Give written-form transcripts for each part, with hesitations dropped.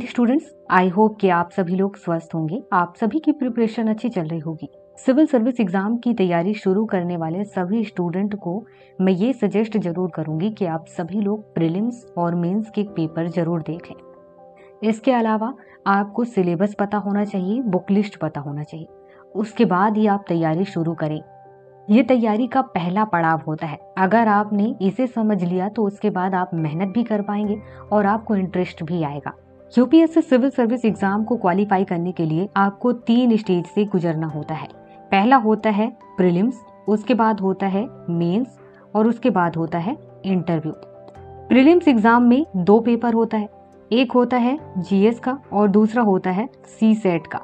Students, I hope कि आप सभी लोग स्वस्थ होंगे। आप सभी की प्रिपरेशन अच्छी चल रही होगी। सिविल सर्विस एग्जाम की तैयारी शुरू करने वाले सभी स्टूडेंट को मैं ये सजेस्ट जरूर करूंगी कि आप सभी लोग प्रीलिम्स और मेंस के पेपर जरूर देखें। इसके अलावा आपको सिलेबस पता होना चाहिए, बुक लिस्ट पता होना चाहिए। उसके बाद ही आप तैयारी शुरू करें। ये तैयारी का पहला पड़ाव होता है। अगर आपने इसे समझ लिया तो उसके बाद आप मेहनत भी कर पाएंगे और आपको इंटरेस्ट भी आएगा। यूपीएससी सिविल सर्विस एग्जाम को क्वालिफाई करने के लिए आपको 3 स्टेज से गुजरना होता है। पहला होता है प्रीलिम्स, उसके बाद होता है मेंस और उसके बाद होता है इंटरव्यू। प्रीलिम्स एग्जाम में 2 पेपर होता है, एक होता है जीएस का और दूसरा होता है सीसेट का।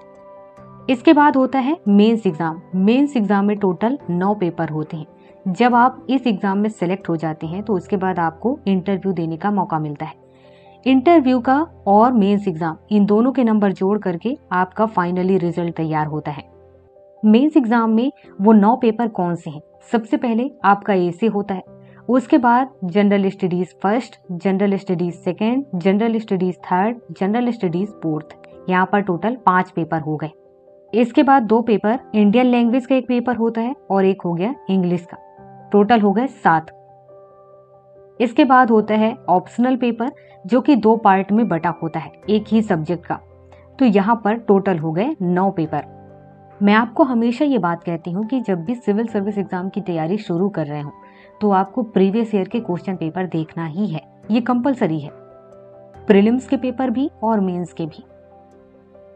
इसके बाद होता है मेंस एग्जाम। मेंस एग्जाम में टोटल 9 पेपर होते हैं। जब आप इस एग्जाम में सेलेक्ट हो जाते हैं तो उसके बाद आपको इंटरव्यू देने का मौका मिलता है। इंटरव्यू का और मेंस एग्जाम, इन दोनों के नंबर जोड़ करके आपका फाइनली रिजल्ट तैयार होता है। मेंस एग्जाम में वो 9 पेपर कौन से हैं? सबसे पहले आपका एसे होता है, उसके बाद general studies first, general studies second, general studies third, general studies fourth. यहाँ पर टोटल 5 पेपर हो गए। इसके बाद 2 पेपर इंडियन लैंग्वेज का एक पेपर होता है और एक हो गया इंग्लिश का। टोटल हो गए 7। इसके बाद होता है ऑप्शनल पेपर जो कि 2 पार्ट में बटा होता है एक ही सब्जेक्ट का। तो यहाँ पर टोटल हो गए 9 पेपर। मैं आपको हमेशा ये बात कहती हूँ कि जब भी सिविल सर्विस एग्जाम की तैयारी शुरू कर रहे हो तो आपको प्रीवियस ईयर के क्वेश्चन पेपर देखना ही है, ये कंपलसरी है, प्रीलिम्स के पेपर भी और मेंस के भी।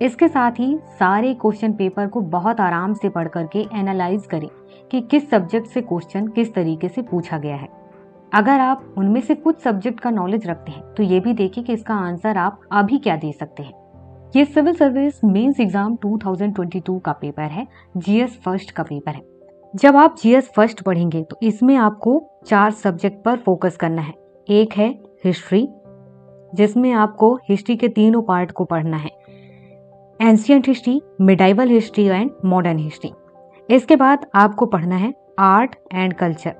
इसके साथ ही सारे क्वेश्चन पेपर को बहुत आराम से पढ़ करके एनालाइज करें कि किस सब्जेक्ट से क्वेश्चन किस तरीके से पूछा गया है। अगर आप उनमें से कुछ सब्जेक्ट का नॉलेज रखते हैं तो ये भी देखिए कि इसका आंसर आप अभी क्या दे सकते हैं। ये सिविल सर्विस मेंस एग्जाम 2022 का पेपर है, जीएस फर्स्ट का पेपर है। जब आप जीएस फर्स्ट पढ़ेंगे तो इसमें आपको 4 सब्जेक्ट पर फोकस करना है। एक है हिस्ट्री, जिसमें आपको हिस्ट्री के तीनों पार्ट को पढ़ना है, ancient history, medieval history and modern history. इसके बाद आपको पढ़ना है आर्ट एंड कल्चर।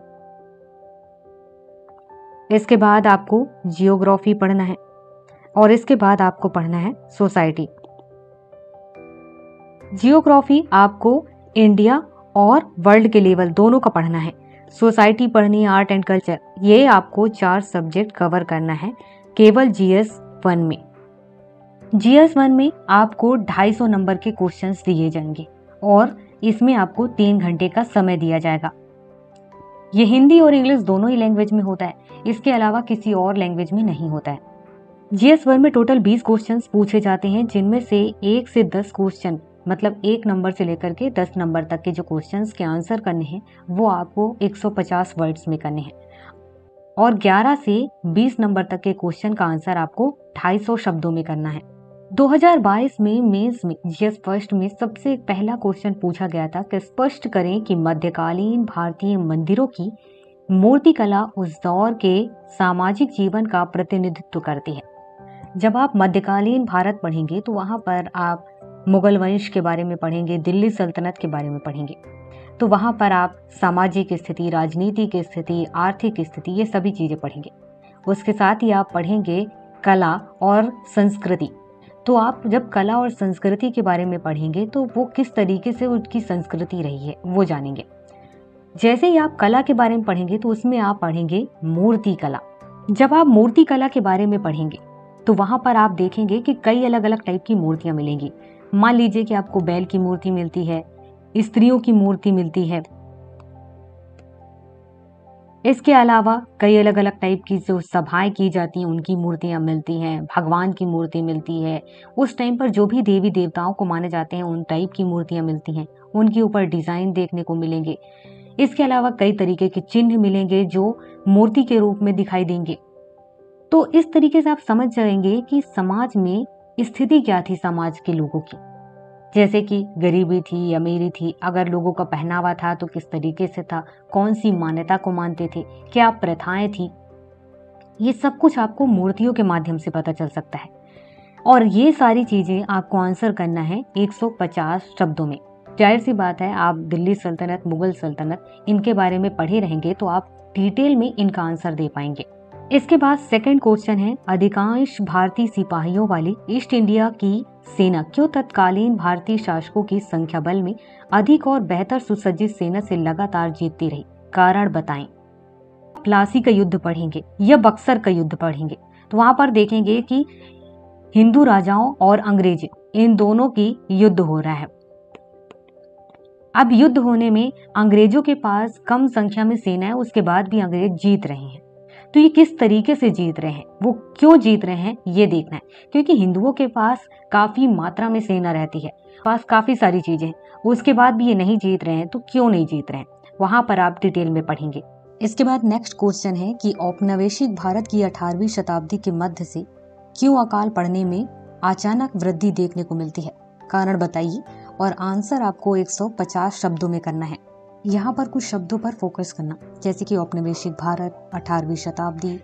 इसके बाद आपको जियोग्राफी पढ़ना है और इसके बाद आपको पढ़ना है सोसाइटी। जियोग्राफी आपको इंडिया और वर्ल्ड के लेवल दोनों का पढ़ना है। सोसाइटी पढ़नी है, आर्ट एंड कल्चर। ये आपको 4 सब्जेक्ट कवर करना है केवल जीएस 1 में। जीएस 1 में आपको 250 नंबर के क्वेश्चंस दिए जाएंगे और इसमें आपको 3 घंटे का समय दिया जाएगा। ये हिंदी और इंग्लिश दोनों ही लैंग्वेज में होता है, इसके अलावा किसी और लैंग्वेज में नहीं होता है। जीएस 1 में टोटल 20 क्वेश्चंस पूछे जाते हैं, जिनमें से 1 से 10 क्वेश्चन, मतलब 1 नंबर से लेकर के 10 नंबर तक के जो क्वेश्चंस के आंसर करने हैं वो आपको 150 वर्ड्स में करने हैं और 11 से 20 नंबर तक के क्वेश्चन का आंसर आपको 250 शब्दों में करना है। 2022 में मेंस में जीएस फर्स्ट में सबसे पहला क्वेश्चन पूछा गया था कि स्पष्ट करें कि मध्यकालीन भारतीय मंदिरों की मूर्तिकला उस दौर के सामाजिक जीवन का प्रतिनिधित्व करती है। जब आप मध्यकालीन भारत पढ़ेंगे तो वहां पर आप मुगल वंश के बारे में पढ़ेंगे, दिल्ली सल्तनत के बारे में पढ़ेंगे। तो वहां पर आप सामाजिक स्थिति, राजनीतिक स्थिति, आर्थिक स्थिति, ये सभी चीजें पढ़ेंगे। उसके साथ ही आप पढ़ेंगे कला और संस्कृति। तो आप जब कला और संस्कृति के बारे में पढ़ेंगे तो वो किस तरीके से उनकी संस्कृति रही है वो जानेंगे। जैसे ही आप कला के बारे में पढ़ेंगे तो उसमें आप पढ़ेंगे मूर्ति कला। जब आप मूर्ति कला के बारे में पढ़ेंगे तो वहां पर आप देखेंगे कि कई अलग अलग टाइप की मूर्तियां मिलेंगी। मान लीजिए कि आपको बैल की मूर्ति मिलती है, स्त्रियों की मूर्ति मिलती है। इसके अलावा कई अलग अलग टाइप की जो सभाएं की जाती हैं उनकी मूर्तियां मिलती हैं, भगवान की मूर्ति मिलती है। उस टाइम पर जो भी देवी देवताओं को माने जाते हैं उन टाइप की मूर्तियां मिलती हैं, उनके ऊपर डिजाइन देखने को मिलेंगे। इसके अलावा कई तरीके के चिन्ह मिलेंगे जो मूर्ति के रूप में दिखाई देंगे। तो इस तरीके से आप समझ जाएंगे कि समाज में स्थिति क्या थी समाज के लोगों की, जैसे कि गरीबी थी, अमीरी थी, अगर लोगों का पहनावा था तो किस तरीके से था, कौन सी मान्यता को मानते थे, क्या प्रथाएं थी। ये सब कुछ आपको मूर्तियों के माध्यम से पता चल सकता है और ये सारी चीजें आपको आंसर करना है 150 शब्दों में। जाहिर सी बात है, आप दिल्ली सल्तनत, मुगल सल्तनत, इनके बारे में पढ़े रहेंगे तो आप डिटेल में इनका आंसर दे पाएंगे। इसके बाद सेकंड क्वेश्चन है, अधिकांश भारतीय सिपाहियों वाली ईस्ट इंडिया की सेना क्यों तत्कालीन भारतीय शासकों की संख्या बल में अधिक और बेहतर सुसज्जित सेना से लगातार जीतती रही? कारण बताएं। प्लासी का युद्ध पढ़ेंगे या बक्सर का युद्ध पढ़ेंगे तो वहां पर देखेंगे कि हिंदू राजाओं और अंग्रेज इन दोनों की युद्ध हो रहा है। अब युद्ध होने में अंग्रेजों के पास कम संख्या में सेना है, उसके बाद भी अंग्रेज जीत रहे हैं। तो ये किस तरीके से जीत रहे हैं, वो क्यों जीत रहे हैं, ये देखना है। क्योंकि हिंदुओं के पास काफी मात्रा में सेना रहती है, पास काफी सारी चीजें हैं, उसके बाद भी ये नहीं जीत रहे हैं, तो क्यों नहीं जीत रहे हैं, वहां पर आप डिटेल में पढ़ेंगे। इसके बाद नेक्स्ट क्वेश्चन है कि औपनिवेशिक भारत की 18वीं शताब्दी के मध्य से क्यों अकाल पड़ने में अचानक वृद्धि देखने को मिलती है? कारण बताइए और आंसर आपको 150 शब्दों में करना है। यहाँ पर कुछ शब्दों पर फोकस करना, जैसे कि औपनिवेशिक भारत, 18वीं शताब्दी।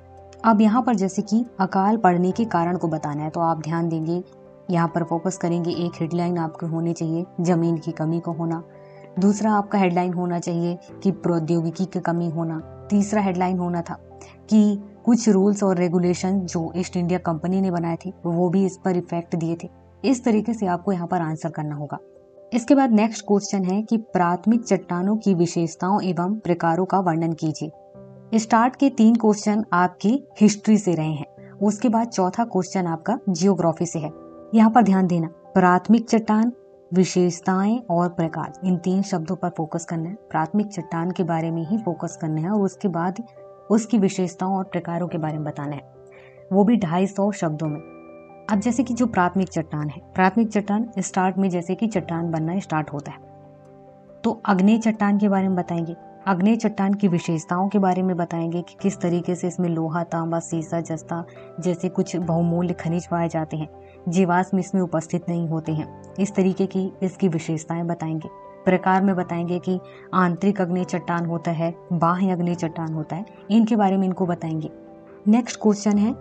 अब यहाँ पर जैसे कि अकाल पड़ने के कारण को बताना है, तो आप ध्यान देंगे, यहाँ पर फोकस करेंगे। एक हेडलाइन आपको होनी चाहिए, जमीन की कमी को होना। दूसरा आपका हेडलाइन होना चाहिए कि प्रौद्योगिकी की कमी होना। तीसरा हेडलाइन होना था कि कुछ रूल्स और रेगुलेशन जो ईस्ट इंडिया कंपनी ने बनाए थे वो भी इस पर इफेक्ट दिए थे। इस तरीके से आपको यहाँ पर आंसर करना होगा। इसके बाद नेक्स्ट क्वेश्चन है कि प्राथमिक चट्टानों की विशेषताओं एवं प्रकारों का वर्णन कीजिए। स्टार्ट के 3 क्वेश्चन आपकी हिस्ट्री से रहे हैं, उसके बाद चौथा क्वेश्चन आपका जियोग्राफी से है। यहाँ पर ध्यान देना, प्राथमिक चट्टान, विशेषताएं और प्रकार, इन 3 शब्दों पर फोकस करना है। प्राथमिक चट्टान के बारे में ही फोकस करना है और उसके बाद उसकी विशेषताओं और प्रकारों के बारे में बताना है, वो भी 250 शब्दों में। अब जैसे कि जो प्राथमिक चट्टान है, प्राथमिक चट्टान स्टार्ट में जैसे कि चट्टान बनना स्टार्ट होता है, तो अग्नेय चट्टान के बारे में बताएंगे। अग्नेय चट्टान की विशेषताओं के बारे में बताएंगे कि किस तरीके से इसमें लोहा, तांबा, सीसा, जस्ता जैसे कुछ बहुमूल्य खनिज पाए जाते हैं, जीवाश्म इसमें उपस्थित नहीं होते हैं। इस तरीके की इसकी विशेषताएं बताएंगे। प्रकार में बताएंगे कि आंतरिक अग्नेय चट्टान होता है, बाह्य अग्नेय चट्टान होता है, इनके बारे में इनको बताएंगे। नेक्स्ट क्वेश्चन है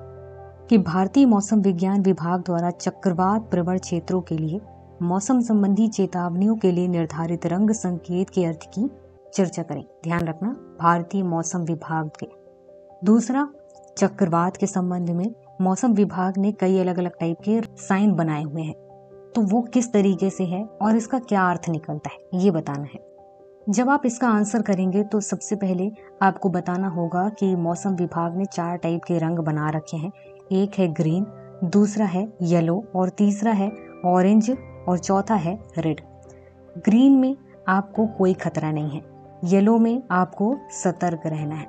कि भारतीय मौसम विज्ञान विभाग द्वारा चक्रवात प्रवण क्षेत्रों के लिए मौसम संबंधी चेतावनियों के लिए निर्धारित रंग संकेत के अर्थ की चर्चा करें। ध्यान रखना, भारतीय मौसम विभाग के। दूसरा, चक्रवात के संबंध में मौसम विभाग ने कई अलग अलग टाइप के साइन बनाए हुए हैं, तो वो किस तरीके से है और इसका क्या अर्थ निकलता है, ये बताना है। जब आप इसका आंसर करेंगे तो सबसे पहले आपको बताना होगा कि मौसम विभाग ने 4 टाइप के रंग बना रखे हैं। एक है ग्रीन, दूसरा है येलो और तीसरा है ऑरेंज और चौथा है रेड। ग्रीन में आपको कोई खतरा नहीं है, येलो में आपको सतर्क रहना है,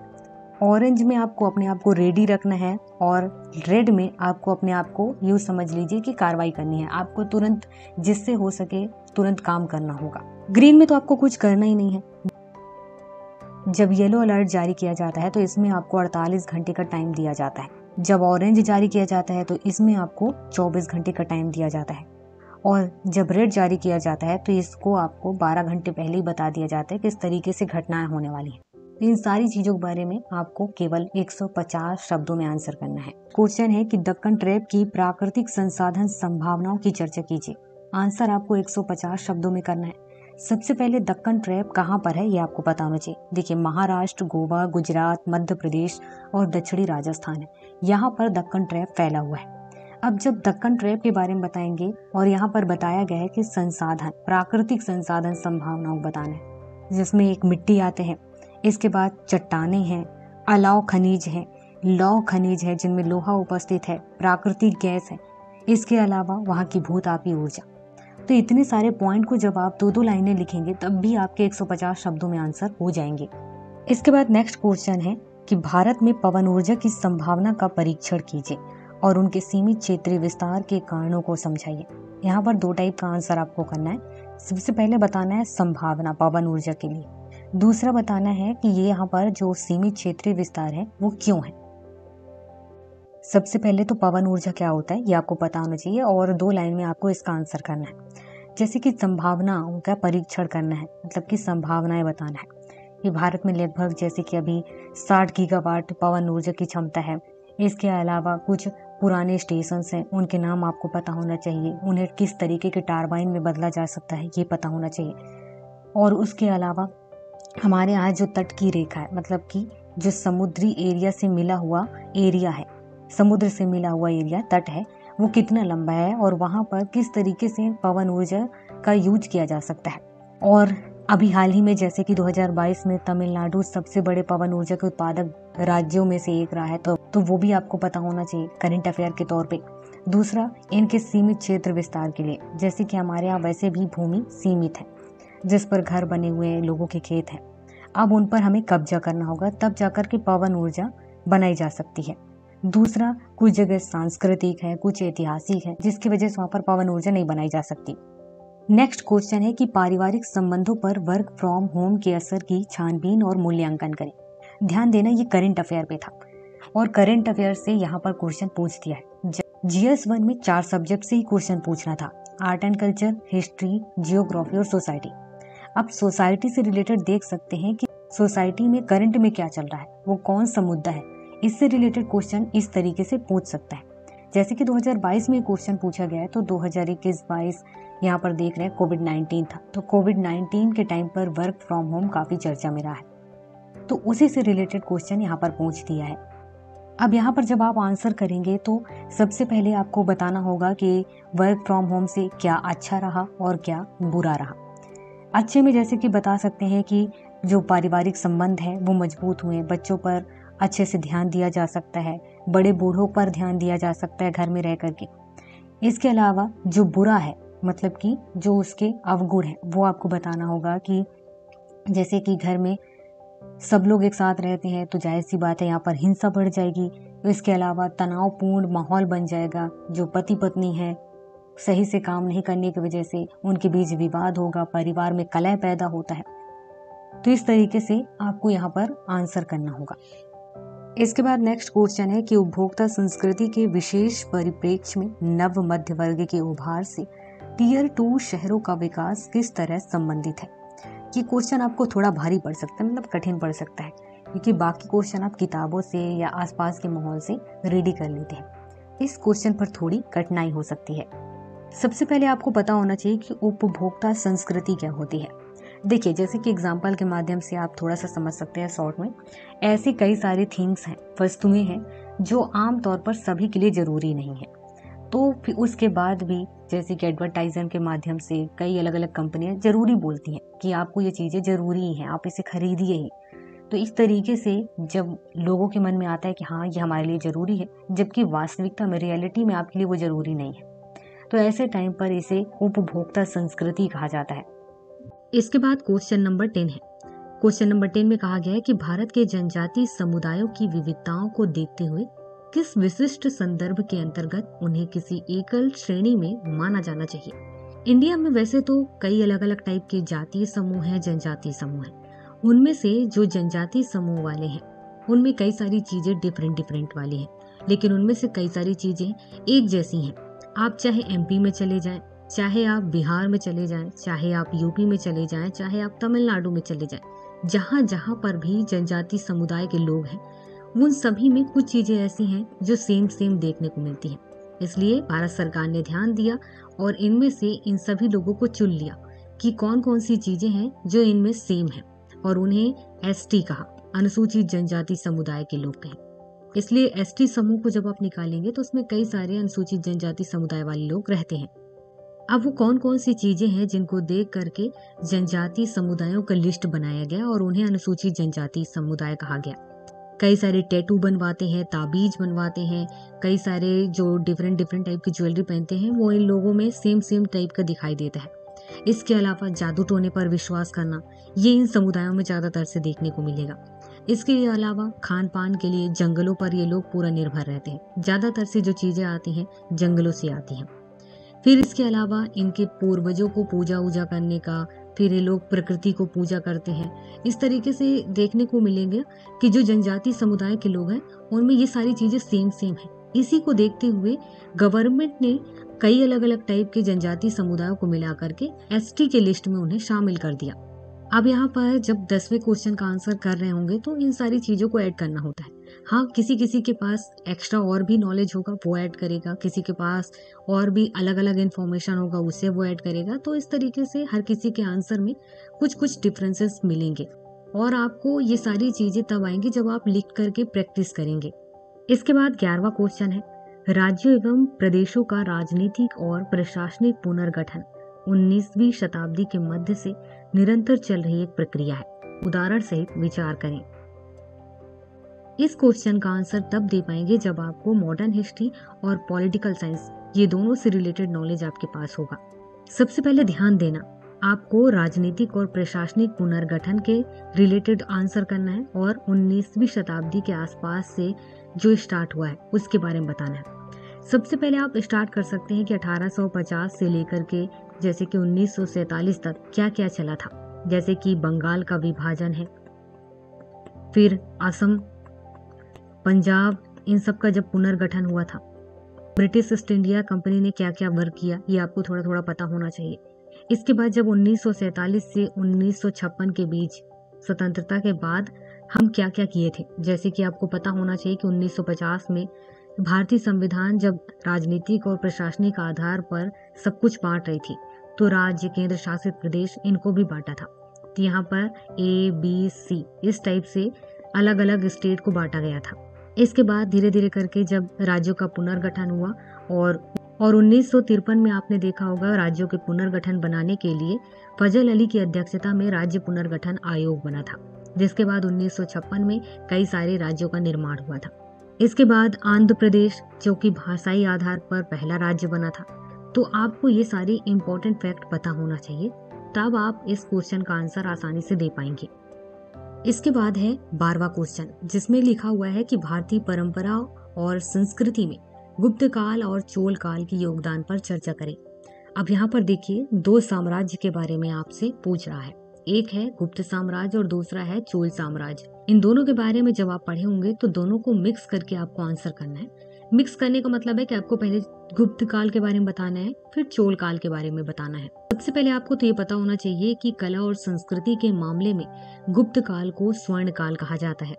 ऑरेंज में आपको अपने आप को रेडी रखना है और रेड में आपको अपने आप को यूँ समझ लीजिए कि कार्रवाई करनी है, आपको तुरंत जिससे हो सके तुरंत काम करना होगा। ग्रीन में तो आपको कुछ करना ही नहीं है। जब येलो अलर्ट जारी किया जाता है तो इसमें आपको 48 घंटे का टाइम दिया जाता है। जब ऑरेंज जारी किया जाता है तो इसमें आपको 24 घंटे का टाइम दिया जाता है और जब रेड जारी किया जाता है तो इसको आपको 12 घंटे पहले ही बता दिया जाता है किस तरीके से घटनाएं होने वाली हैं। इन सारी चीजों के बारे में आपको केवल 150 शब्दों में आंसर करना है। क्वेश्चन है कि दक्कन ट्रैप की प्राकृतिक संसाधन संभावनाओं की चर्चा कीजिए। आंसर आपको 150 शब्दों में करना है। सबसे पहले दक्कन ट्रैप कहाँ पर है ये आपको पता होना चाहिए। देखिए, महाराष्ट्र, गोवा, गुजरात, मध्य प्रदेश और दक्षिणी राजस्थान है, यहाँ पर दक्कन ट्रैप फैला हुआ है। अब जब दक्कन ट्रैप के बारे में बताएंगे और यहाँ पर बताया गया है कि संसाधन, प्राकृतिक संसाधन संभावनाओं बताना है, जिसमें एक मिट्टी आते हैं, इसके बाद चट्टाने हैं, अलाव खनिज है, लौह खनिज है जिनमें लोहा उपस्थित है, प्राकृतिक गैस है, इसके अलावा वहाँ की भूतापीय ऊर्जा। तो इतने सारे पॉइंट को जब आप 2-2 लाइनें लिखेंगे तब भी आपके 150 शब्दों में आंसर हो जाएंगे। इसके बाद नेक्स्ट क्वेश्चन है कि भारत में पवन ऊर्जा की संभावना का परीक्षण कीजिए और उनके सीमित क्षेत्रीय विस्तार के कारणों को समझाइए। यहाँ पर 2 टाइप का आंसर आपको करना है। सबसे पहले बताना है संभावना पवन ऊर्जा के लिए, दूसरा बताना है कि ये यहाँ पर जो सीमित क्षेत्रीय विस्तार है वो क्यों है। सबसे पहले तो पवन ऊर्जा क्या होता है ये आपको पता होना चाहिए और 2 लाइन में आपको इसका आंसर करना है। जैसे कि संभावनाओं का परीक्षण करना है, मतलब कि संभावनाएं बताना है कि भारत में लगभग जैसे कि अभी 60 गीगावाट पवन ऊर्जा की क्षमता है। इसके अलावा कुछ पुराने स्टेशंस हैं, उनके नाम आपको पता होना चाहिए, उन्हें किस तरीके के टारबाइन में बदला जा सकता है ये पता होना चाहिए। और उसके अलावा हमारे यहाँ जो तट की रेखा है, मतलब कि जो समुद्री एरिया से मिला हुआ एरिया है, समुद्र से मिला हुआ एरिया, तट है, वो कितना लंबा है और वहाँ पर किस तरीके से पवन ऊर्जा का यूज किया जा सकता है। और अभी हाल ही में जैसे कि 2022 में तमिलनाडु सबसे बड़े पवन ऊर्जा के उत्पादक राज्यों में से एक रहा है, तो वो भी आपको पता होना चाहिए करंट अफेयर के तौर पे। दूसरा, इनके सीमित क्षेत्र विस्तार के लिए, जैसे कि हमारे यहाँ वैसे भी भूमि सीमित है जिस पर घर बने हुए हैं, लोगों के खेत हैं, अब उन पर हमें कब्जा करना होगा, तब जाकर के पवन ऊर्जा बनाई जा सकती है। दूसरा, कुछ जगह सांस्कृतिक है, कुछ ऐतिहासिक है, जिसकी वजह से वहाँ पर पवन ऊर्जा नहीं बनाई जा सकती। नेक्स्ट क्वेश्चन है कि पारिवारिक संबंधों पर वर्क फ्रॉम होम के असर की छानबीन और मूल्यांकन करें। ध्यान देना, ये करंट अफेयर पे था और करंट अफेयर से यहाँ पर क्वेश्चन पूछ दिया है। GS1 में 4 सब्जेक्ट से ही क्वेश्चन पूछना था, art and culture, history, geography और सोसाइटी। अब सोसाइटी से रिलेटेड देख सकते हैं कि सोसाइटी में करंट में क्या चल रहा है, वो कौन सा मुद्दा है, इससे रिलेटेड क्वेश्चन इस तरीके से पूछ सकता है। जैसे कि 2022 में क्वेश्चन पूछा गया है, तो 2021-22 यहाँ पर देख रहे हैं कोविड-19 था, तो कोविड-19 के टाइम पर वर्क फ्रॉम होम काफी चर्चा में रहा है, तो उसी से रिलेटेड क्वेश्चन यहाँ पर पूछ दिया है। अब यहाँ पर जब आप आंसर करेंगे तो सबसे पहले आपको बताना होगा कि वर्क फ्रॉम होम से क्या अच्छा रहा और क्या बुरा रहा। अच्छे में जैसे कि बता सकते हैं कि जो पारिवारिक संबंध है वो मजबूत हुए, बच्चों पर अच्छे से ध्यान दिया जा सकता है, बड़े बूढ़ों पर ध्यान दिया जा सकता है घर में रह करके। इसके अलावा जो बुरा है, मतलब कि जो उसके अवगुण है, वो आपको बताना होगा कि जैसे कि घर में सब लोग एक साथ रहते हैं तो जाहिर सी बात है यहाँ पर हिंसा बढ़ जाएगी। इसके अलावा तनावपूर्ण माहौल बन जाएगा, जो पति पत्नी है सही से काम नहीं करने की वजह से उनके बीच विवाद होगा, परिवार में कलह पैदा होता है। तो इस तरीके से आपको यहाँ पर आंसर करना होगा। इसके बाद नेक्स्ट क्वेश्चन है कि उपभोक्ता संस्कृति के विशेष परिप्रेक्ष्य में नव मध्य वर्ग के उभार से टियर 2 शहरों का विकास किस तरह संबंधित है। ये क्वेश्चन आपको थोड़ा भारी पड़ सकता है, मतलब कठिन पड़ सकता है, क्योंकि बाकी क्वेश्चन आप किताबों से या आसपास के माहौल से रेडी कर लेते हैं। इस क्वेश्चन पर थोड़ी कठिनाई हो सकती है। सबसे पहले आपको पता होना चाहिए कि उपभोक्ता संस्कृति क्या होती है। देखिए, जैसे कि एग्जाम्पल के माध्यम से आप थोड़ा सा समझ सकते हैं शॉर्ट में। ऐसी कई सारी थिंग्स हैं, वस्तुएं हैं जो आमतौर पर सभी के लिए जरूरी नहीं है, तो फिर उसके बाद भी जैसे कि एडवर्टाइजर के माध्यम से कई अलग अलग कंपनियां जरूरी बोलती हैं कि आपको ये चीजें जरूरी हैं, आप इसे खरीदिए ही। तो इस तरीके से जब लोगों के मन में आता है कि हाँ ये हमारे लिए जरूरी है, जबकि वास्तविकता में, रियलिटी में आपके लिए वो जरूरी नहीं है, तो ऐसे टाइम पर इसे उपभोक्ता संस्कृति कहा जाता है। इसके बाद क्वेश्चन नंबर 10 है। क्वेश्चन नंबर 10 में कहा गया है कि भारत के जनजातीय समुदायों की विविधताओं को देखते हुए किस विशिष्ट संदर्भ के अंतर्गत उन्हें किसी एकल श्रेणी में माना जाना चाहिए। इंडिया में वैसे तो कई अलग अलग टाइप के जातीय समूह हैं, जनजातीय समूह हैं। उनमें से जो जनजातीय समूह वाले हैं उनमें कई सारी चीजें डिफरेंट वाली हैं, लेकिन उनमें से कई सारी चीजें एक जैसी हैं। आप चाहे MP में चले जाएं, चाहे आप बिहार में चले जाएं, चाहे आप UP में चले जाएं, चाहे आप तमिलनाडु में चले जाएं, जहां जहां पर भी जनजातीय समुदाय के लोग हैं, उन सभी में कुछ चीजें ऐसी हैं जो सेम देखने को मिलती हैं। इसलिए भारत सरकार ने ध्यान दिया और इनमें से इन सभी लोगों को चुन लिया कि कौन कौन सी चीजें हैं जो इनमें सेम है, और उन्हें ST कहा, अनुसूचित जनजाति समुदाय के लोग कहें। इसलिए ST समूह को जब आप निकालेंगे तो उसमें कई सारे अनुसूचित जनजाति समुदाय वाले लोग रहते हैं। अब वो कौन कौन सी चीजें हैं जिनको देख करके जनजातीय समुदायों का लिस्ट बनाया गया और उन्हें अनुसूचित जनजाति समुदाय कहा गया। कई सारे टैटू बनवाते हैं, ताबीज बनवाते हैं, कई सारे जो डिफरेंट टाइप की ज्वेलरी पहनते हैं वो इन लोगों में सेम टाइप का दिखाई देता है। इसके अलावा जादू टोने पर विश्वास करना, ये इन समुदायों में ज्यादातर से देखने को मिलेगा। इसके अलावा खान पान के लिए जंगलों पर ये लोग पूरा निर्भर रहते हैं, ज्यादातर से जो चीजें आती हैं जंगलों से आती हैं। फिर इसके अलावा इनके पूर्वजों को पूजा वूजा करने का, फिर ये लोग प्रकृति को पूजा करते हैं। इस तरीके से देखने को मिलेंगे कि जो जनजाति समुदाय के लोग हैं उनमें ये सारी चीजें सेम है। इसी को देखते हुए गवर्नमेंट ने कई अलग अलग टाइप के जनजाति समुदायों को मिला करके ST के लिस्ट में उन्हें शामिल कर दिया। अब यहाँ पर जब 10वें क्वेश्चन का आंसर कर रहे होंगे तो इन सारी चीजों को ऐड करना होता है। हाँ, किसी के पास एक्स्ट्रा और भी नॉलेज होगा वो ऐड करेगा, किसी के पास और भी अलग अलग इन्फॉर्मेशन होगा उससे वो ऐड करेगा। तो इस तरीके से हर किसी के आंसर में कुछ डिफरेंसेस मिलेंगे और आपको ये सारी चीजें तब आएंगी जब आप लिख करके प्रैक्टिस करेंगे। इसके बाद 11वां क्वेश्चन है, राज्यों एवं प्रदेशों का राजनीतिक और प्रशासनिक पुनर्गठन 19वीं शताब्दी के मध्य से निरंतर चल रही एक प्रक्रिया है, उदाहरण सहित विचार करें। इस क्वेश्चन का आंसर तब दे पाएंगे जब आपको मॉडर्न हिस्ट्री और पॉलिटिकल साइंस ये दोनों से रिलेटेड नॉलेज आपके पास होगा। सबसे पहले ध्यान देना, आपको राजनीतिक और प्रशासनिक पुनर्गठन के रिलेटेड आंसर करना है और 19वीं शताब्दी के आसपास से जो स्टार्ट हुआ है उसके बारे में बताना है। सबसे पहले आप स्टार्ट कर सकते हैं कि 1850 से लेकर के जैसे कि 1947 तक क्या क्या चला था, जैसे कि बंगाल का विभाजन है, फिर असम, पंजाब, इन सब का जब पुनर्गठन हुआ था, ब्रिटिश ईस्ट इंडिया कंपनी ने क्या क्या वर्क किया, ये आपको थोड़ा थोड़ा पता होना चाहिए। इसके बाद जब 1947 से 1956 के बीच स्वतंत्रता के बाद हम क्या क्या किए थे, जैसे कि आपको पता होना चाहिए कि 1950 में भारतीय संविधान जब राजनीतिक और प्रशासनिक आधार पर सब कुछ बांट रही थी, तो राज्य, केंद्र शासित प्रदेश, इनको भी बांटा था। तो यहाँ पर ABC इस टाइप से अलग अलग स्टेट को बांटा गया था। इसके बाद धीरे धीरे करके जब राज्यों का पुनर्गठन हुआ और 1953 में आपने देखा होगा राज्यों के पुनर्गठन बनाने के लिए फजल अली की अध्यक्षता में राज्य पुनर्गठन आयोग बना था, जिसके बाद 1956 में कई सारे राज्यों का निर्माण हुआ था। इसके बाद आंध्र प्रदेश, जो कि भाषाई आधार पर पहला राज्य बना था। तो आपको ये सारी इंपॉर्टेंट फैक्ट पता होना चाहिए, तब आप इस क्वेश्चन का आंसर आसानी से दे पाएंगे। इसके बाद है 12वां क्वेश्चन, जिसमें लिखा हुआ है कि भारतीय परंपरा और संस्कृति में गुप्त काल और चोल काल के योगदान पर चर्चा करें। अब यहाँ पर देखिए, दो साम्राज्य के बारे में आपसे पूछ रहा है, एक है गुप्त साम्राज्य और दूसरा है चोल साम्राज्य। इन दोनों के बारे में जब आप पढ़े होंगे तो दोनों को मिक्स करके आपको आंसर करना है। मिक्स करने का मतलब है कि आपको पहले गुप्त काल के बारे में बताना है, फिर चोल काल के बारे में बताना है। सबसे पहले आपको तो ये पता होना चाहिए कि कला और संस्कृति के मामले में गुप्त काल को स्वर्ण काल कहा जाता है।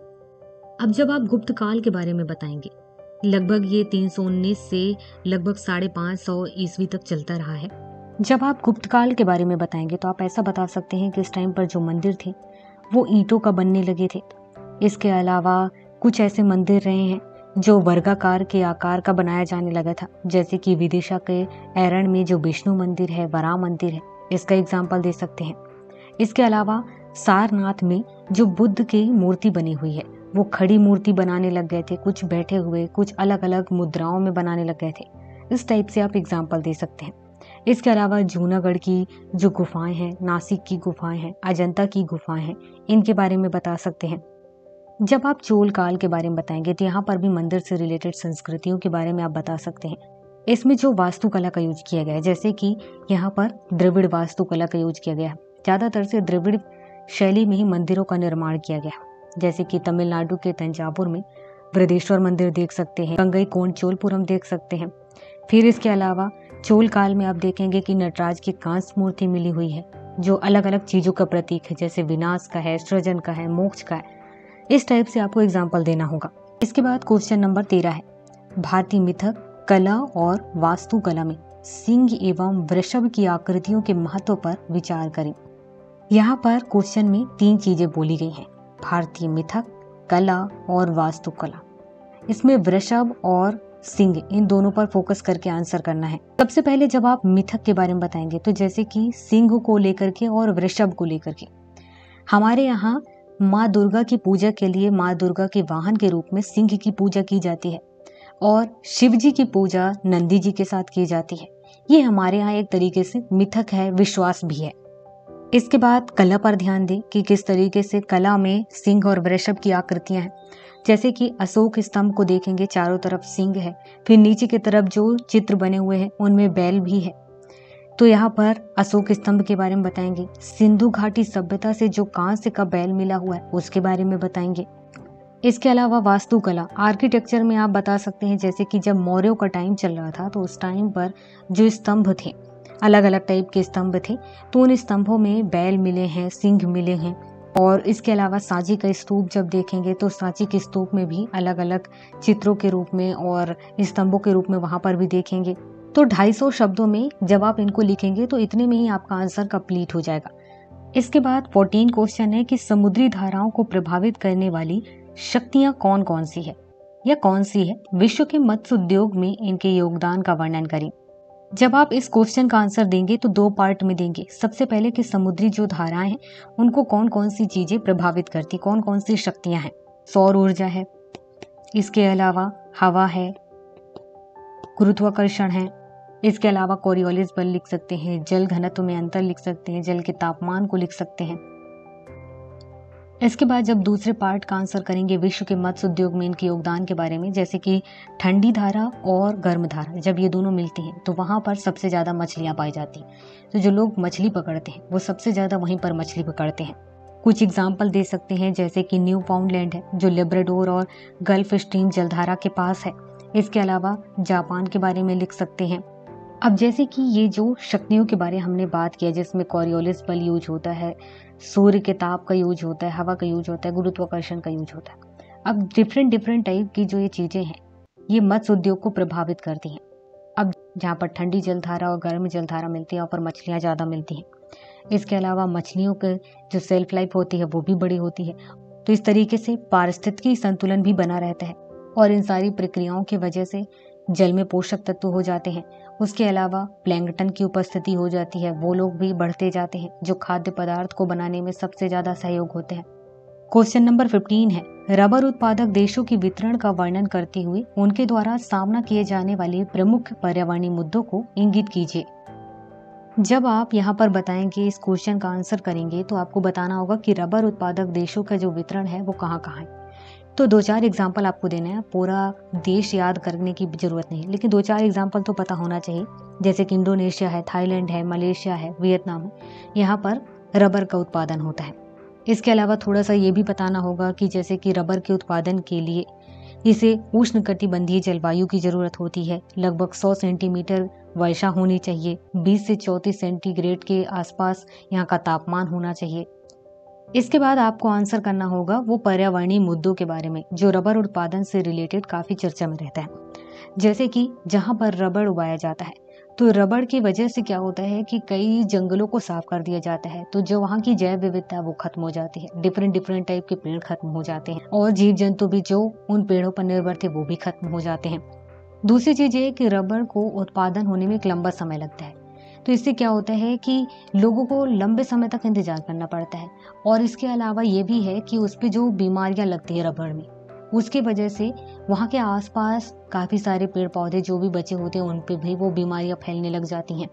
अब जब आप गुप्त काल के बारे में बताएंगे, लगभग ये 319 से लगभग 550 ईस्वी तक चलता रहा है। जब आप गुप्त काल के बारे में बताएंगे तो आप ऐसा बता सकते हैं कि इस टाइम पर जो मंदिर थे वो ईंटों का बनने लगे थे। इसके अलावा कुछ ऐसे मंदिर रहे हैं जो वर्गाकार के आकार का बनाया जाने लगा था, जैसे कि विदिशा के एरण में जो विष्णु मंदिर है, वराह मंदिर है, इसका एग्जाम्पल दे सकते हैं। इसके अलावा सारनाथ में जो बुद्ध की मूर्ति बनी हुई है वो खड़ी मूर्ति बनाने लग गए थे, कुछ बैठे हुए, कुछ अलग अलग मुद्राओं में बनाने लग गए थे। इस टाइप से आप एग्जाम्पल दे सकते हैं। इसके अलावा जूनागढ़ की जो गुफाएं हैं, नासिक की गुफाएं हैं, अजंता की गुफाएं हैं, इनके बारे में बता सकते हैं। जब आप चोल काल के बारे में बताएंगे तो यहाँ पर भी मंदिर से रिलेटेड संस्कृतियों के बारे में आप बता सकते हैं। इसमें जो वास्तुकला का यूज किया गया है, जैसे कि यहाँ पर द्रविड़ वास्तुकला का यूज किया गया है। ज्यादातर से द्रविड़ शैली में ही मंदिरों का निर्माण किया गया, जैसे कि तमिलनाडु के तंजावुर में बृहदेश्वर मंदिर देख सकते हैं, गंगई कोंड चोलपुरम देख सकते हैं। फिर इसके अलावा चोल काल में आप देखेंगे कि नटराज की कांस्य मूर्ति मिली हुई है, जो अलग अलग चीजों का प्रतीक है, जैसे विनाश का है, सृजन का है, मोक्ष का है। इस टाइप से आपको एग्जाम्पल देना होगा। इसके बाद क्वेश्चन नंबर 13 है, भारतीय मिथक, कला और वास्तुकला में सिंह एवं वृषभ की आकृतियों के महत्व पर विचार करें। यहाँ पर क्वेश्चन में 3 चीजें बोली गई हैं, भारतीय मिथक, कला और वास्तुकला। इसमें वृषभ और सिंह, इन दोनों पर फोकस करके आंसर करना है। सबसे पहले जब आप मिथक के बारे में बताएंगे तो जैसे कि सिंह को लेकर के और वृषभ को लेकर के, हमारे यहाँ माँ दुर्गा की पूजा के लिए माँ दुर्गा के वाहन के रूप में सिंह की पूजा की जाती है और शिव जी की पूजा नंदी जी के साथ की जाती है। ये हमारे यहाँ एक तरीके से मिथक है, विश्वास भी है। इसके बाद कला पर ध्यान दें कि किस तरीके से कला में सिंह और वृषभ की आकृतियां हैं। जैसे कि अशोक स्तंभ को देखेंगे, चारों तरफ सिंह है, फिर नीचे की तरफ जो चित्र बने हुए हैं उनमें बैल भी है। तो यहाँ पर अशोक स्तंभ के बारे में बताएंगे। सिंधु घाटी सभ्यता से जो कांस्य का बैल मिला हुआ है उसके बारे में बताएंगे। इसके अलावा वास्तुकला, आर्किटेक्चर में आप बता सकते हैं, जैसे कि जब मौर्यों का टाइम चल रहा था तो उस टाइम पर जो स्तंभ थे, अलग अलग टाइप के स्तंभ थे, तो उन स्तंभों में बैल मिले हैं, सिंह मिले हैं। और इसके अलावा सांची का स्तूप जब देखेंगे तो सांची के स्तूप में भी अलग अलग चित्रों के रूप में और स्तंभों के रूप में वहां पर भी देखेंगे। तो 250 शब्दों में जब आप इनको लिखेंगे तो इतने में ही आपका आंसर कंप्लीट हो जाएगा। इसके बाद 14 क्वेश्चन है कि समुद्री धाराओं को प्रभावित करने वाली शक्तियां कौन कौन सी है या कौन सी है, विश्व के मत्स्य उद्योग में इनके योगदान का वर्णन करें। जब आप इस क्वेश्चन का आंसर देंगे तो 2 पार्ट में देंगे। सबसे पहले कि समुद्री जो धाराएं हैं उनको कौन कौन सी चीजें प्रभावित करती, कौन कौन सी शक्तियां हैं। सौर ऊर्जा है, इसके अलावा हवा है, गुरुत्वाकर्षण है, इसके अलावा कोरियोलिस बल लिख सकते हैं, जल घनत्व में अंतर लिख सकते हैं, जल के तापमान को लिख सकते हैं। इसके बाद जब दूसरे पार्ट का आंसर करेंगे विश्व के मत्स्य उद्योग में इनके योगदान के बारे में, जैसे कि ठंडी धारा और गर्म धारा जब ये दोनों मिलती हैं तो वहां पर सबसे ज्यादा मछलियां पाई जाती हैं। तो जो लोग मछली पकड़ते हैं वो सबसे ज्यादा वहीं पर मछली पकड़ते हैं। कुछ एग्जाम्पल दे सकते हैं, जैसे कि न्यू फाउंडलैंड है जो लेब्राडोर और गल्फ स्ट्रीम जलधारा के पास है। इसके अलावा जापान के बारे में लिख सकते हैं। अब जैसे कि ये जो शक्तियों के बारे हमने बात किया, जिसमें कोरियोलिस बल यूज होता है, सूर्य के ताप का यूज होता है, हवा का यूज होता है, गुरुत्वाकर्षण का यूज होता है। अब डिफरेंट टाइप की जो ये चीजें हैं ये मत्स्य उद्योग को प्रभावित करती हैं। अब जहाँ पर ठंडी जलधारा और गर्म जलधारा मिलती है वहाँ पर मछलियाँ ज़्यादा मिलती हैं। इसके अलावा मछलियों के जो सेल्फ लाइफ होती है वो भी बड़ी होती है। तो इस तरीके से पारिस्थितिकी संतुलन भी बना रहता है और इन सारी प्रक्रियाओं की वजह से जल में पोषक तत्व हो जाते हैं। उसके अलावा प्लैंकटन की उपस्थिति हो जाती है, वो लोग भी बढ़ते जाते हैं जो खाद्य पदार्थ को बनाने में सबसे ज्यादा सहयोग होते हैं। क्वेश्चन नंबर 15 है, रबर उत्पादक देशों की वितरण का वर्णन करते हुए उनके द्वारा सामना किए जाने वाले प्रमुख पर्यावरणीय मुद्दों को इंगित कीजिए। जब आप यहाँ पर बताएंगे, इस क्वेश्चन का आंसर करेंगे, तो आपको बताना होगा कि रबर उत्पादक देशों का जो वितरण है वो कहाँ कहाँ है। तो 2-4 एग्जाम्पल आपको देना है, पूरा देश याद करने की जरूरत नहीं, लेकिन 2-4 एग्जाम्पल तो पता होना चाहिए। जैसे कि इंडोनेशिया है, थाईलैंड है, मलेशिया है, वियतनाम है, यहाँ पर रबर का उत्पादन होता है। इसके अलावा थोड़ा सा ये भी बताना होगा कि जैसे कि रबर के उत्पादन के लिए इसे उष्णकटिबंधीय जलवायु की जरूरत होती है। लगभग 100 सेंटीमीटर वर्षा होनी चाहिए, 20 से 34 सेंटीग्रेड के आसपास यहाँ का तापमान होना चाहिए। इसके बाद आपको आंसर करना होगा वो पर्यावरणीय मुद्दों के बारे में जो रबर उत्पादन से रिलेटेड काफी चर्चा में रहता है। जैसे कि जहाँ पर रबर उगाया जाता है तो रबर की वजह से क्या होता है कि कई जंगलों को साफ कर दिया जाता है, तो जो वहाँ की जैव विविधता वो खत्म हो जाती है। डिफरेंट टाइप के पेड़ खत्म हो जाते हैं और जीव जंतु भी जो उन पेड़ों पर निर्भर थे वो भी खत्म हो जाते हैं। दूसरी चीज ये कि रबर को उत्पादन होने में एक लंबा समय लगता है, तो इससे क्या होता है कि लोगों को लंबे समय तक इंतजार करना पड़ता है। और इसके अलावा ये भी है कि उस पर जो बीमारियां लगती है रबर में, उसकी वजह से वहाँ के आसपास काफी सारे पेड़ पौधे जो भी बचे होते हैं उन पे भी वो बीमारियां फैलने लग जाती हैं।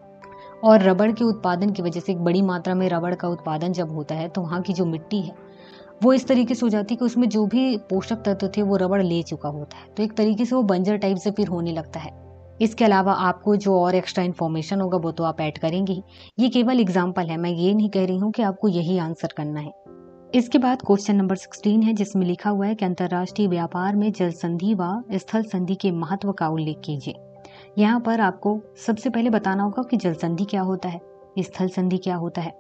और रबर के उत्पादन की वजह से, एक बड़ी मात्रा में रबर का उत्पादन जब होता है तो वहाँ की जो मिट्टी है वो इस तरीके से हो जाती है कि उसमें जो भी पोषक तत्व थे वो रबर ले चुका होता है, तो एक तरीके से वो बंजर टाइप से फिर होने लगता है। इसके अलावा आपको जो और एक्स्ट्रा इन्फॉर्मेशन होगा वो तो आप ऐड करेंगे ही। ये केवल एग्जाम्पल है, मैं ये नहीं कह रही हूँ कि आपको यही आंसर करना है। इसके बाद क्वेश्चन नंबर 16 है जिसमें लिखा हुआ है कि अंतर्राष्ट्रीय व्यापार में जल संधि व स्थल संधि के महत्व का उल्लेख कीजिए। यहाँ पर आपको सबसे पहले बताना होगा कि जल संधि क्या होता है, स्थल संधि क्या होता है।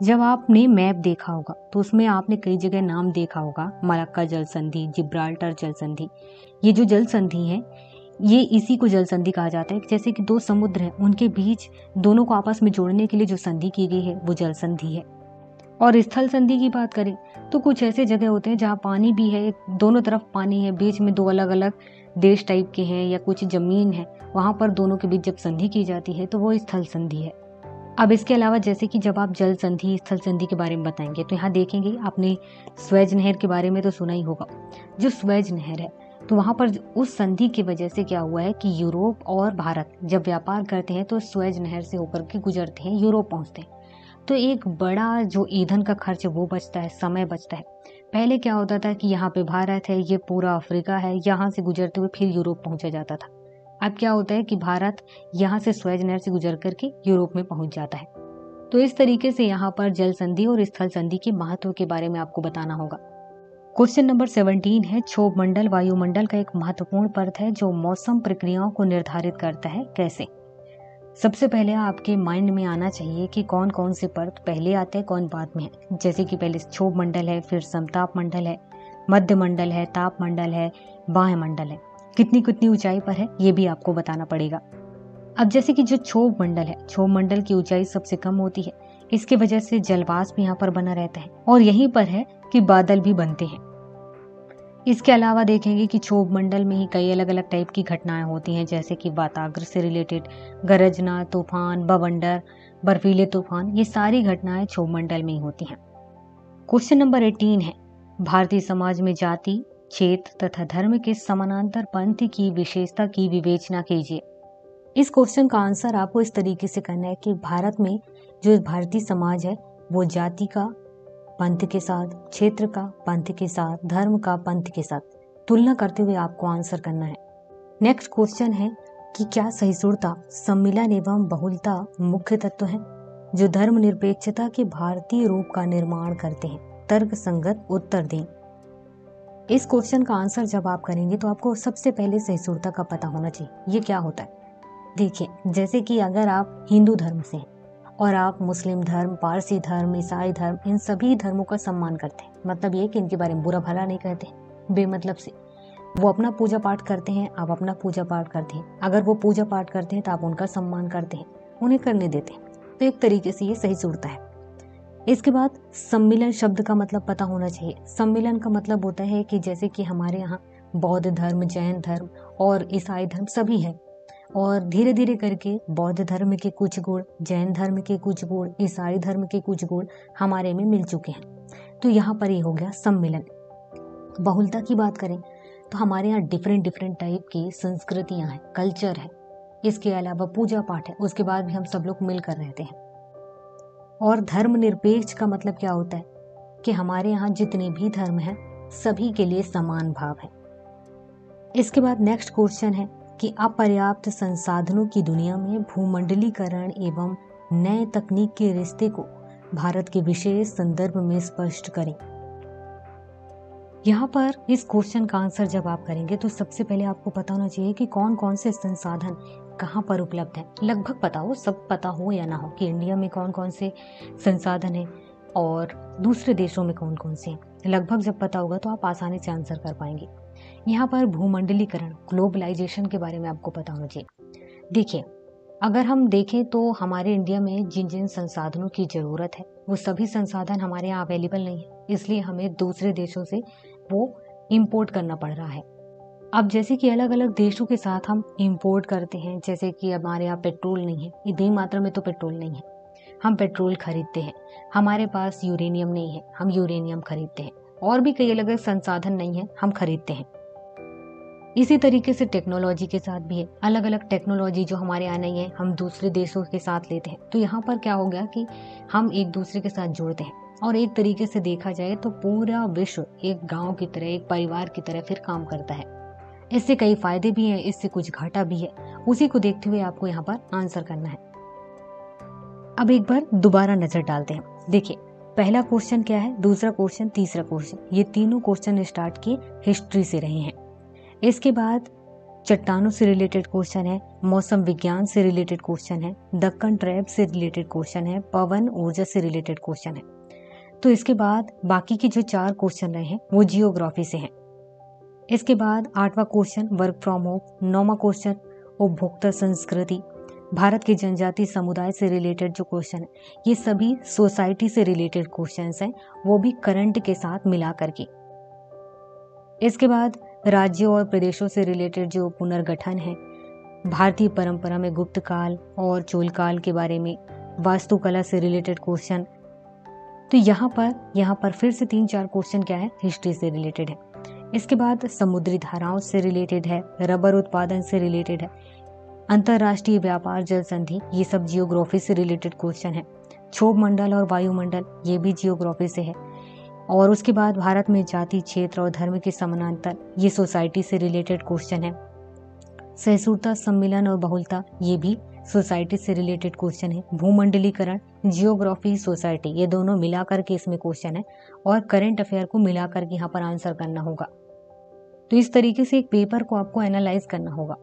जब आपने मैप देखा होगा तो उसमें आपने कई जगह नाम देखा होगा, मलक्का जल संधि, जिब्राल्टर जल संधि। ये जो जल संधि है ये इसी को जल संधि कहा जाता है। जैसे कि 2 समुद्र हैं, उनके बीच दोनों को आपस में जोड़ने के लिए जो संधि की गई है वो जल संधि है। और स्थल संधि की बात करें तो कुछ ऐसे जगह होते हैं जहाँ पानी भी है, दोनों तरफ पानी है, बीच में 2 अलग अलग देश टाइप के हैं या कुछ जमीन है, वहां पर दोनों के बीच जब संधि की जाती है तो वो स्थल संधि है। अब इसके अलावा जैसे कि जब आप जल संधि, स्थल संधि के बारे में बताएंगे तो यहाँ देखेंगे, आपने स्वेज नहर के बारे में तो सुना ही होगा। जो स्वेज नहर है तो वहां पर उस संधि की वजह से क्या हुआ है कि यूरोप और भारत जब व्यापार करते हैं तो स्वेज नहर से होकर के गुजरते हैं, यूरोप पहुंचते हैं। तो एक बड़ा जो ईंधन का खर्च वो बचता है, समय बचता है। पहले क्या होता था कि यहाँ पे भारत है, ये पूरा अफ्रीका है, यहाँ से गुजरते हुए फिर यूरोप पहुंचा जाता था। अब क्या होता है कि भारत यहाँ से स्वेज नहर से गुजर करके यूरोप में पहुंच जाता है। तो इस तरीके से यहाँ पर जल संधि और स्थल संधि के महत्व के बारे में आपको बताना होगा। क्वेश्चन नंबर 17 है, क्षोभ मंडल वायुमंडल का एक महत्वपूर्ण परत है जो मौसम प्रक्रियाओं को निर्धारित करता है, कैसे। सबसे पहले आपके माइंड में आना चाहिए कि कौन कौन से परत पहले आते हैं, कौन बाद में है। जैसे कि पहले क्षोभ मंडल है, फिर समताप मंडल है, मध्य मंडल है, ताप मंडल है, बाह्य मंडल है। कितनी कितनी ऊंचाई पर है ये भी आपको बताना पड़ेगा। अब जैसे कि जो क्षोभ मंडल है, क्षोभ मंडल की ऊंचाई सबसे कम होती है, इसकी वजह से जलवाष्प यहाँ पर बना रहता है और यहीं पर है कि बादल भी बनते हैं। इसके अलावा देखेंगे कि क्षोभ मंडल में ही कई अलग अलग टाइप की घटनाएं होती हैं, जैसे कि वाताग्र से रिलेटेड गरजना, तूफान, बवंडर, बर्फीले तूफान, ये सारी घटनाएं क्षोभ मंडल में ही होती हैं। क्वेश्चन नंबर 18 है, भारतीय समाज में जाति, क्षेत्र तथा धर्म के समानांतर पंथ की विशेषता की विवेचना कीजिए। इस क्वेश्चन का आंसर आपको इस तरीके से करना है कि भारत में जो भारतीय समाज है वो जाति का पंथ के साथ, क्षेत्र का पंथ के साथ, धर्म का पंथ के साथ तुलना करते हुए आपको आंसर करना है। नेक्स्ट क्वेश्चन है कि क्या सहिष्णुता, सम्मिलन एवं बहुलता मुख्य तत्व हैं जो धर्मनिरपेक्षता के भारतीय रूप का निर्माण करते हैं? तर्क संगत उत्तर दें। इस क्वेश्चन का आंसर जब आप करेंगे तो आपको सबसे पहले सहिष्णुता का पता होना चाहिए। ये क्या होता है? देखिए, जैसे कि अगर आप हिंदू धर्म से हैं और आप मुस्लिम धर्म, पारसी धर्म, ईसाई धर्म, इन सभी धर्मों का सम्मान करते हैं, मतलब ये कि इनके बारे में बुरा भला नहीं कहते बेमतलब से। वो अपना पूजा पाठ करते हैं, आप अपना पूजा पाठ करते हैं। अगर वो पूजा पाठ करते हैं तो आप उनका सम्मान करते हैं, उन्हें करने देते हैं। तो एक तरीके से ये सहिष्णुता है। इसके बाद सम्मिलन शब्द का मतलब पता होना चाहिए। सम्मिलन का मतलब होता है कि जैसे कि हमारे यहाँ बौद्ध धर्म, जैन धर्म और ईसाई धर्म सभी है, और धीरे धीरे करके बौद्ध धर्म के कुछ गुण, जैन धर्म के कुछ गुण, ईसाई धर्म के कुछ गुण हमारे में मिल चुके हैं। तो यहाँ पर ये हो गया सम्मिलन। बहुलता की बात करें तो हमारे यहाँ डिफरेंट टाइप की संस्कृतियाँ हैं, कल्चर है, इसके अलावा पूजा पाठ है, उसके बाद भी हम सब लोग मिलकर रहते हैं। और धर्मनिरपेक्ष का मतलब क्या होता है कि हमारे यहाँ जितने भी धर्म हैं सभी के लिए समान भाव है। इसके बाद नेक्स्ट क्वेश्चन है कि अपर्याप्त संसाधनों की दुनिया में भूमंडलीकरण एवं नए तकनीक के रिश्ते को भारत के विशेष संदर्भ में स्पष्ट करें। यहाँ पर इस क्वेश्चन का आंसर जब आप करेंगे तो सबसे पहले आपको पता होना चाहिए कि कौन कौन से संसाधन कहाँ पर उपलब्ध हैं। लगभग पता हो, सब पता हो या ना हो कि इंडिया में कौन कौन से संसाधन हैं और दूसरे देशों में कौन कौन से हैं। लगभग जब पता होगा तो आप आसानी से आंसर कर पाएंगे। यहाँ पर भूमंडलीकरण, ग्लोबलाइजेशन के बारे में आपको पता होना चाहिए। देखिए, अगर हम देखें तो हमारे इंडिया में जिन जिन संसाधनों की ज़रूरत है वो सभी संसाधन हमारे यहाँ अवेलेबल नहीं है, इसलिए हमें दूसरे देशों से वो इम्पोर्ट करना पड़ रहा है। अब जैसे कि अलग अलग देशों के साथ हम इम्पोर्ट करते हैं, जैसे कि हमारे यहाँ पेट्रोल नहीं है, इतनी मात्रा में तो पेट्रोल नहीं है, हम पेट्रोल खरीदते हैं। हमारे पास यूरेनियम नहीं है, हम यूरेनियम खरीदते हैं। और भी कई अलग अलग संसाधन नहीं है, हम खरीदते हैं। इसी तरीके से टेक्नोलॉजी के साथ भी है, अलग अलग टेक्नोलॉजी जो हमारे यहाँ नहीं है हम दूसरे देशों के साथ लेते हैं। तो यहाँ पर क्या हो गया कि हम एक दूसरे के साथ जुड़ते हैं, और एक तरीके से देखा जाए तो पूरा विश्व एक गांव की तरह, एक परिवार की तरह फिर काम करता है। इससे कई फायदे भी हैं, इससे कुछ घाटा भी है, उसी को देखते हुए आपको यहाँ पर आंसर करना है। अब एक बार दोबारा नजर डालते हैं। देखिए, पहला क्वेश्चन क्या है, दूसरा क्वेश्चन, तीसरा क्वेश्चन, ये तीनों क्वेश्चन स्टार्ट किए हिस्ट्री से रहे हैं। इसके बाद चट्टानों से रिलेटेड क्वेश्चन है, मौसम विज्ञान से रिलेटेड क्वेश्चन है, दक्कन ट्रैप से रिलेटेड क्वेश्चन है, पवन ऊर्जा से रिलेटेड क्वेश्चन है। तो इसके बाद बाकी के जो 4 क्वेश्चन रहे हैं वो जियोग्राफी से हैं। इसके बाद 8वां क्वेश्चन वर्क फ्रॉम होम, 9वां क्वेश्चन उपभोक्ता संस्कृति, भारत के जनजाति समुदाय से रिलेटेड जो क्वेश्चन है ये सभी सोसाइटी से रिलेटेड क्वेश्चंस हैं, वो भी करंट के साथ मिला करके। इसके बाद राज्यों और प्रदेशों से रिलेटेड जो पुनर्गठन है, भारतीय परंपरा में गुप्त काल और चोल काल के बारे में, वास्तुकला से रिलेटेड क्वेश्चन। तो यहाँ पर फिर से 3-4 क्वेश्चन क्या है, हिस्ट्री से रिलेटेड है। इसके बाद समुद्री धाराओं से रिलेटेड है, रबर उत्पादन से रिलेटेड है, अंतरराष्ट्रीय व्यापार जल संधि, ये सब जियोग्राफी से रिलेटेड क्वेश्चन है। क्षोभ मंडल और वायुमंडल, ये भी जियोग्राफी से है। और उसके बाद भारत में जाति, क्षेत्र और धर्म के समानांतर, ये सोसाइटी से रिलेटेड क्वेश्चन है। सहिष्णुता, सम्मिलन और बहुलता, ये भी सोसाइटी से रिलेटेड क्वेश्चन है। भूमंडलीकरण, जियोग्राफी, सोसाइटी, ये दोनों मिलाकर के इसमें क्वेश्चन है, और करंट अफेयर को मिलाकर के यहाँ पर आंसर करना होगा। तो इस तरीके से एक पेपर को आपको एनालाइज करना होगा,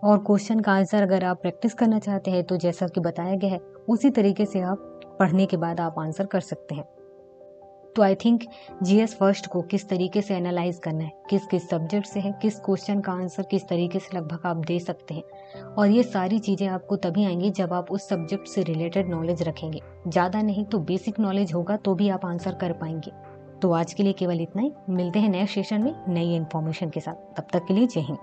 और क्वेश्चन का आंसर अगर आप प्रैक्टिस करना चाहते हैं तो जैसा कि बताया गया है उसी तरीके से आप पढ़ने के बाद आप आंसर कर सकते हैं। तो आई थिंक जीएस फर्स्ट को किस तरीके से एनालाइज करना है, किस किस सब्जेक्ट से है, किस क्वेश्चन का आंसर किस तरीके से लगभग आप दे सकते हैं, और ये सारी चीज़ें आपको तभी आएंगी जब आप उस सब्जेक्ट से रिलेटेड नॉलेज रखेंगे। ज़्यादा नहीं तो बेसिक नॉलेज होगा तो भी आप आंसर कर पाएंगे। तो आज के लिए केवल इतना ही। मिलते हैं नए सेशन में नई इन्फॉर्मेशन के साथ। तब तक के लिए जय हिंद।